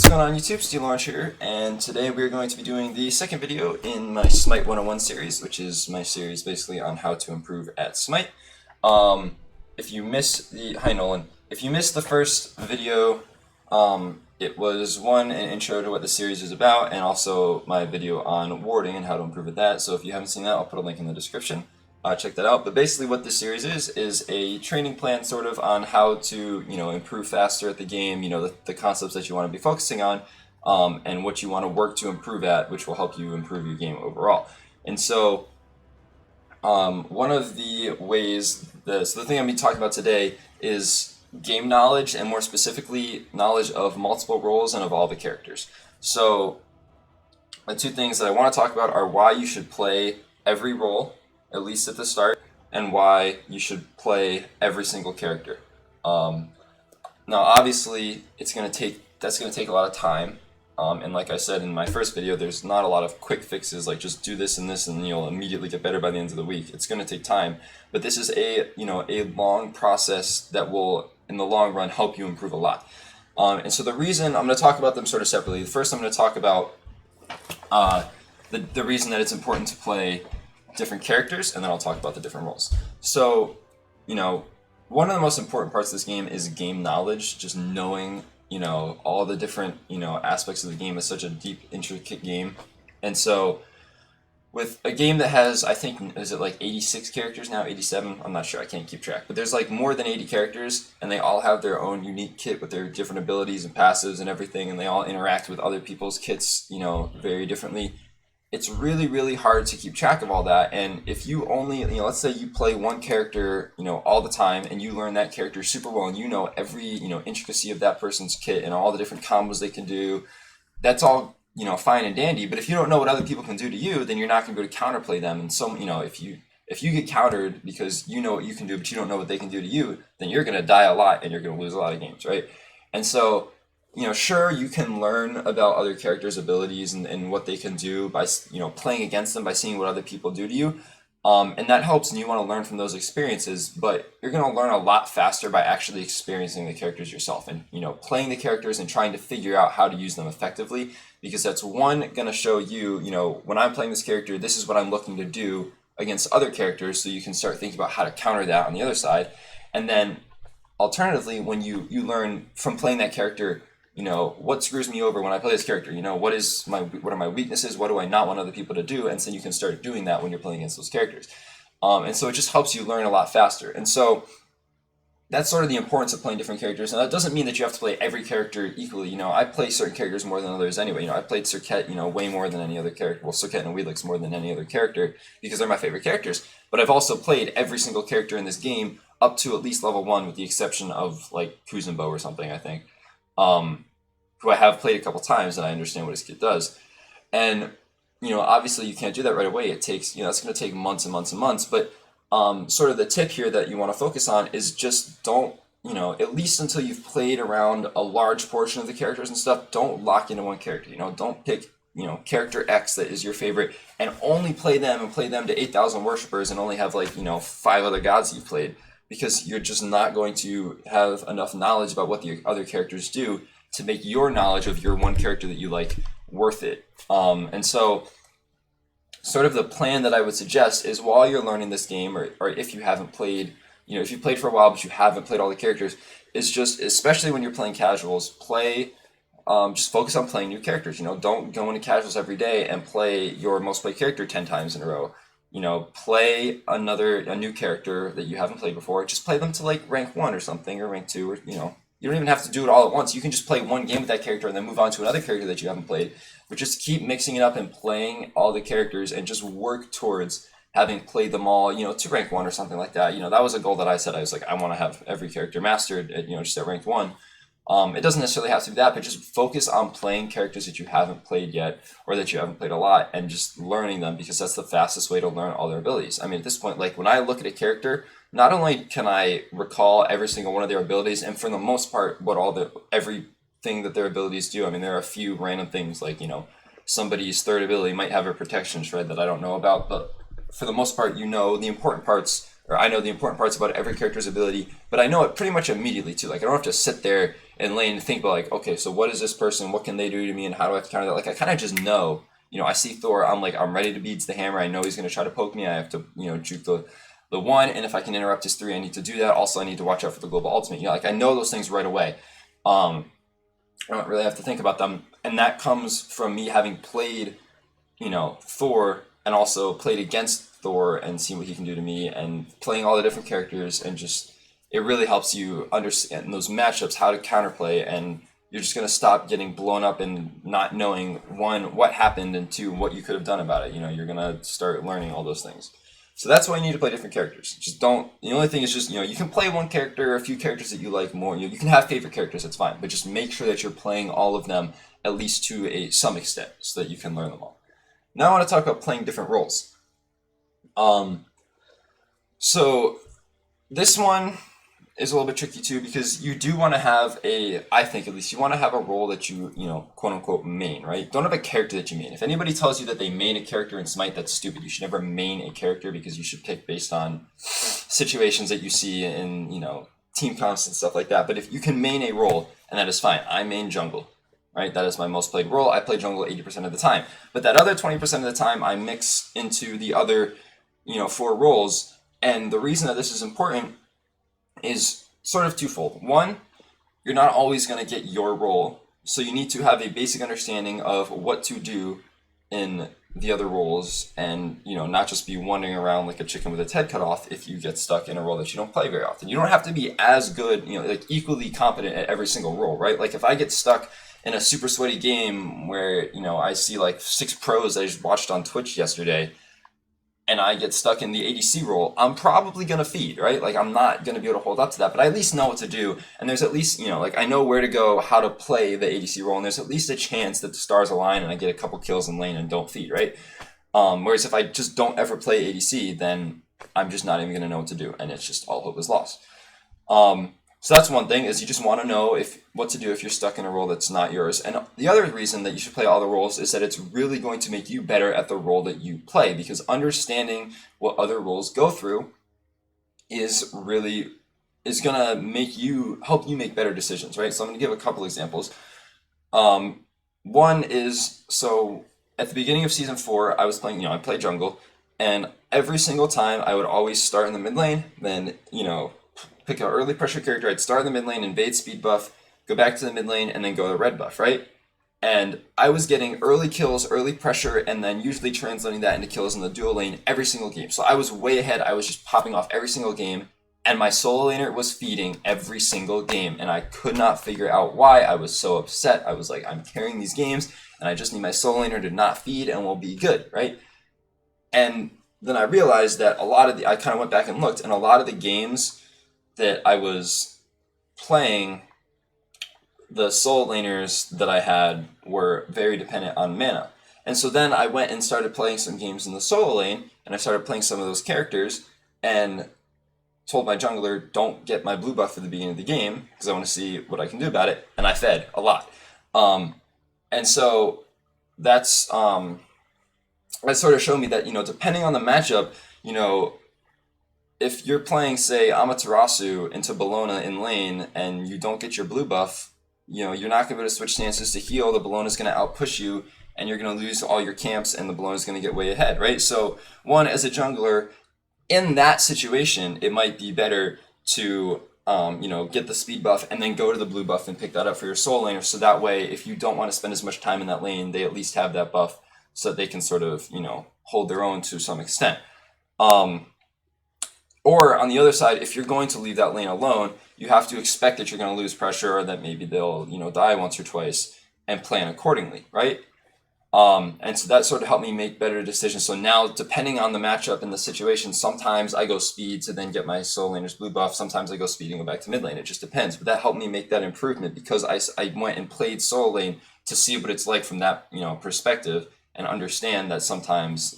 What's going on YouTube? Steel Launch here, and today we're going to be doing the second video in my Smite 101 series, which is my series basically on how to improve at Smite. If you missed the... Hi Nolan. If you missed the first video, it was an intro to what the series is about, and also my video on warding and how to improve at that. So if you haven't seen that, I'll put a link in the description. Check that out. But basically what this series is a training plan sort of on how to, improve faster at the game, the concepts that you want to be focusing on, and what you want to work to improve at, which will help you improve your game overall. And so one of the ways, so the thing I'm going to be talking about today is game knowledge, and more specifically, knowledge of multiple roles and of all the characters. So the two things that I want to talk about are why you should play every role, at least at the start, and why you should play every single character. Now, obviously, that's going to take a lot of time, and like I said in my first video, there's not a lot of quick fixes like just do this and this and you'll immediately get better by the end of the week. It's going to take time, but this is a long process that will, in the long run, help you improve a lot. And so the reason I'm going to talk about them sort of separately. First, I'm going to talk about the reason that it's important to play different characters, and then I'll talk about the different roles. So, one of the most important parts of this game is game knowledge, just knowing, all the different, aspects of the game. Is such a deep, intricate game. And so, with a game that has, I think, is it like 86 characters now, 87? I'm not sure, I can't keep track. But there's like more than 80 characters, and they all have their own unique kit with their different abilities and passives and everything, and they all interact with other people's kits, very differently. It's really, really hard to keep track of all that. And if you only, let's say you play one character, all the time, and you learn that character super well, and you know every, intricacy of that person's kit and all the different combos they can do, that's all, fine and dandy. But if you don't know what other people can do to you, then you're not going to be able to counterplay them. And so, if you get countered because you know what you can do, but you don't know what they can do to you, then you're going to die a lot and you're going to lose a lot of games, right? And so, sure, you can learn about other characters' abilities and what they can do by, playing against them, by seeing what other people do to you. And that helps, and you want to learn from those experiences, but you're going to learn a lot faster by actually experiencing the characters yourself and, playing the characters and trying to figure out how to use them effectively, because that's going to show you, when I'm playing this character, this is what I'm looking to do against other characters, so you can start thinking about how to counter that on the other side. And then, alternatively, when you learn from playing that character, what screws me over when I play this character? What are my weaknesses? What do I not want other people to do? And so you can start doing that when you're playing against those characters. And so it just helps you learn a lot faster. And so that's sort of the importance of playing different characters. And that doesn't mean that you have to play every character equally. I play certain characters more than others anyway. I played Serket, way more than any other character. Well, Serket and Wheelix more than any other character because they're my favorite characters. But I've also played every single character in this game up to at least level 1, with the exception of like Kuzenbo or something, I think. Who I have played a couple times, and I understand what his kit does. And, obviously you can't do that right away. It takes, it's going to take months and months and months. But sort of the tip here that you want to focus on is just don't, at least until you've played around a large portion of the characters and stuff, don't lock into one character. Don't pick, character X that is your favorite and only play them to 8,000 worshippers and only have like, 5 other gods you've played, because you're just not going to have enough knowledge about what the other characters do to make your knowledge of your one character that you like worth it. And so sort of the plan that I would suggest is, while you're learning this game, or if you haven't played, if you played for a while but you haven't played all the characters, is just, especially when you're playing casuals, just focus on playing new characters. Don't go into casuals every day and play your most played character 10 times in a row. Play a new character that you haven't played before. Just play them to like rank 1 or something, or rank 2, or, you don't even have to do it all at once. You can just play one game with that character and then move on to another character that you haven't played. But just keep mixing it up and playing all the characters, and just work towards having played them all, to rank 1 or something like that. That was a goal that I set. I was like, I want to have every character mastered at, just at rank 1. It doesn't necessarily have to be that, but just focus on playing characters that you haven't played yet, or that you haven't played a lot, and just learning them, because that's the fastest way to learn all their abilities. I mean, at this point, like when I look at a character, not only can I recall every single one of their abilities, and for the most part, everything that their abilities do. I mean, there are a few random things like, somebody's third ability might have a protection shred that I don't know about, but for the most part, the important parts, or I know the important parts about every character's ability, but I know it pretty much immediately too. Like I don't have to sit there and lane and think about like, okay, so what is this person? What can they do to me? And how do I have to counter that? Like I kind of just know. I see Thor. I'm like, I'm ready to beat the hammer. I know he's going to try to poke me. I have to, juke the one, and if I can interrupt his 3, I need to do that. Also, I need to watch out for the global ultimate. Like I know those things right away. I don't really have to think about them, and that comes from me having played, Thor, and also played against Thor and seen what he can do to me, and playing all the different characters, and just it really helps you understand those matchups, how to counterplay, and you're just gonna stop getting blown up and not knowing, one, what happened, and two, what you could have done about it. You're gonna start learning all those things. So that's why you need to play different characters. Just don't. The only thing is just you can play one character, a few characters that you like more. You can have favorite characters. That's fine, but just make sure that you're playing all of them at least to some extent, so that you can learn them all. Now I want to talk about playing different roles. So this one is a little bit tricky too, because you do want to have I think at least, you want to have a role that you quote unquote main, right? Don't have a character that you main. If anybody tells you that they main a character in Smite, that's stupid. You should never main a character, because you should pick based on situations that you see in, team comps and stuff like that. But if you can main a role, and that is fine. I main jungle, right? That is my most played role. I play jungle 80% of the time. But that other 20% of the time, I mix into the other, 4 roles. And the reason that this is important is sort of twofold. One, you're not always going to get your role, so you need to have a basic understanding of what to do in the other roles, and not just be wandering around like a chicken with its head cut off if you get stuck in a role that you don't play very often. You don't have to be as good, like equally competent at every single role, right? Like if I get stuck in a super sweaty game where I see like 6 pros I just watched on Twitch yesterday, and I get stuck in the ADC role, I'm probably going to feed, right? Like, I'm not going to be able to hold up to that, but I at least know what to do. And there's at least, like, I know where to go, how to play the ADC role, and there's at least a chance that the stars align and I get a couple kills in lane and don't feed, right? Whereas if I just don't ever play ADC, then I'm just not even going to know what to do, and it's just all hope is lost. So that's one thing, is you just want to know what to do if you're stuck in a role that's not yours. And the other reason that you should play all the roles is that it's really going to make you better at the role that you play, because understanding what other roles go through is going to help you make better decisions, right? So I'm going to give a couple examples. One is, so at the beginning of Season 4, I was playing, I play jungle, and every single time I would always start in the mid lane, then, pick an early pressure character, I'd start in the mid lane, invade speed buff, go back to the mid lane, and then go to red buff, right? And I was getting early kills, early pressure, and then usually translating that into kills in the dual lane every single game. So I was way ahead, I was just popping off every single game, and my solo laner was feeding every single game, and I could not figure out why. I was so upset. I was like, I'm carrying these games, and I just need my solo laner to not feed, and we'll be good, right? And then I realized that I kind of went back and looked, and a lot of the games that I was playing, the solo laners that I had were very dependent on mana. And so then I went and started playing some games in the solo lane, and I started playing some of those characters, and told my jungler, don't get my blue buff at the beginning of the game, because I want to see what I can do about it, and I fed a lot. And so that sort of showed me that, depending on the matchup, if you're playing, say, Amaterasu into Bellona in lane and you don't get your blue buff, you're not going to be able to switch stances to heal. The Bellona's going to outpush you, and you're going to lose all your camps, and the Bellona's going to get way ahead, right? So, one, as a jungler, in that situation, it might be better to, get the speed buff and then go to the blue buff and pick that up for your soul laner. So that way, if you don't want to spend as much time in that lane, they at least have that buff so that they can sort of, hold their own to some extent. Or on the other side, if you're going to leave that lane alone, you have to expect that you're going to lose pressure, or that maybe they'll, die once or twice, and plan accordingly, right? And so that sort of helped me make better decisions. So now, depending on the matchup and the situation, sometimes I go speed to then get my soul laner's blue buff. Sometimes I go speed and go back to mid lane. It just depends. But that helped me make that improvement, because I went and played solo lane to see what it's like from that, perspective, and understand that sometimes,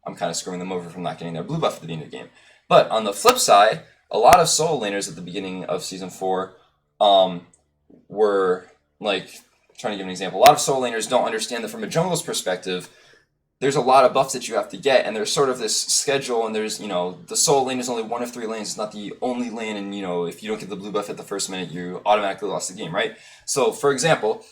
I'm kind of screwing them over from not getting their blue buff at the beginning of the game. But on the flip side, a lot of solo laners at the beginning of Season 4 were, like, trying to give an example, a lot of solo laners don't understand that from a jungler's perspective, there's a lot of buffs that you have to get, and there's sort of this schedule, and there's, the solo lane is only one of 3 lanes. It's not the only lane, and, if you don't get the blue buff at the first minute, you automatically lost the game, right? So, for example,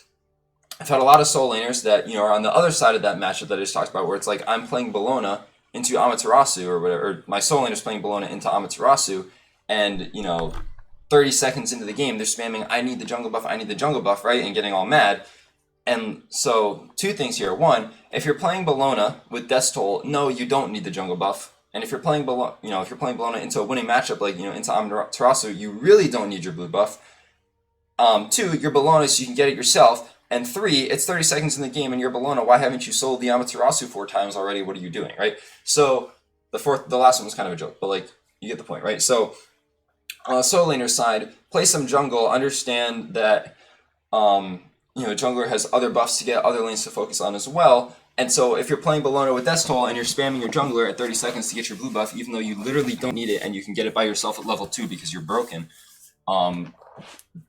I've had a lot of solo laners that, are on the other side of that matchup that I just talked about, where it's like I'm playing Bellona into Amaterasu or whatever, or my solo laner's playing Bellona into Amaterasu, and, 30 seconds into the game, they're spamming, I need the jungle buff, right? And getting all mad. And so, 2 things here. 1, if you're playing Bellona with Death's Toll, no, you don't need the jungle buff. And if you're playing Bellona into a winning matchup like, into Amaterasu, you really don't need your blue buff. 2, you're Bellona so you can get it yourself. And 3, it's 30 seconds in the game and you're Bellona. Why haven't you sold the Amaterasu 4 times already? What are you doing, right? So, the last one was kind of a joke, but like, you get the point, right? So, on the solo laner side, play some jungle, understand that, jungler has other buffs to get, other lanes to focus on as well. And so if you're playing Bellona with Death's Toll and you're spamming your jungler at 30 seconds to get your blue buff, even though you literally don't need it and you can get it by yourself at level 2 because you're broken,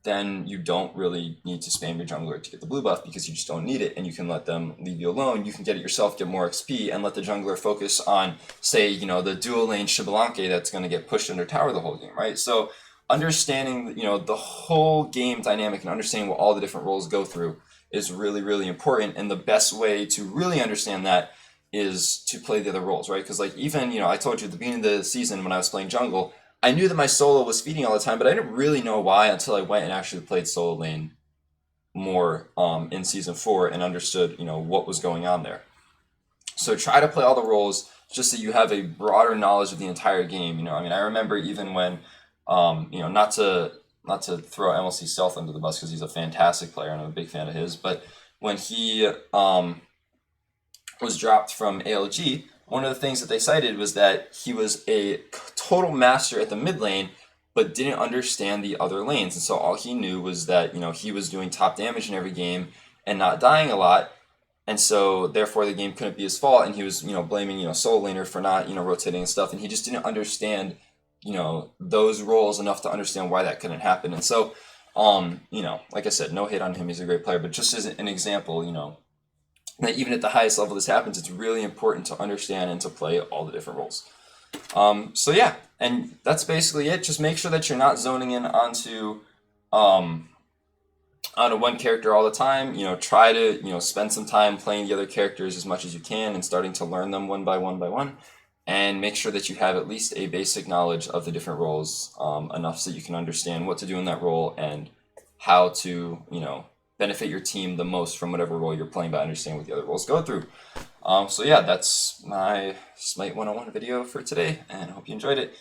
then you don't really need to spam your jungler to get the blue buff because you just don't need it, and you can let them leave you alone. You can get it yourself, get more XP, and let the jungler focus on, say, the dual lane Xbalanque that's going to get pushed under tower the whole game, right? So understanding, the whole game dynamic and understanding what all the different roles go through is really, really important, and the best way to really understand that is to play the other roles, right? Because, like, even, I told you at the beginning of the season when I was playing jungle, I knew that my solo was feeding all the time, but I didn't really know why until I went and actually played solo lane more in Season 4 and understood, what was going on there. So try to play all the roles just so you have a broader knowledge of the entire game. I remember even when, not to throw MLC Stealth under the bus because he's a fantastic player and I'm a big fan of his, but when he was dropped from ALG, one of the things that they cited was that he was a total master at the mid lane, but didn't understand the other lanes. And so all he knew was that, he was doing top damage in every game and not dying a lot. And so therefore the game couldn't be his fault. And he was, blaming, solo laner for not, rotating and stuff. And he just didn't understand, those roles enough to understand why that couldn't happen. And so, like I said, no hate on him. He's a great player, but just as an example, that even at the highest level this happens, it's really important to understand and to play all the different roles. So yeah, and that's basically it. Just make sure that you're not zoning in onto one character all the time. Try to, spend some time playing the other characters as much as you can and starting to learn them one by one. And make sure that you have at least a basic knowledge of the different roles, enough so you can understand what to do in that role and how to, benefit your team the most from whatever role you're playing by understanding what the other roles go through. So yeah, that's my Smite 101 video for today, and I hope you enjoyed it.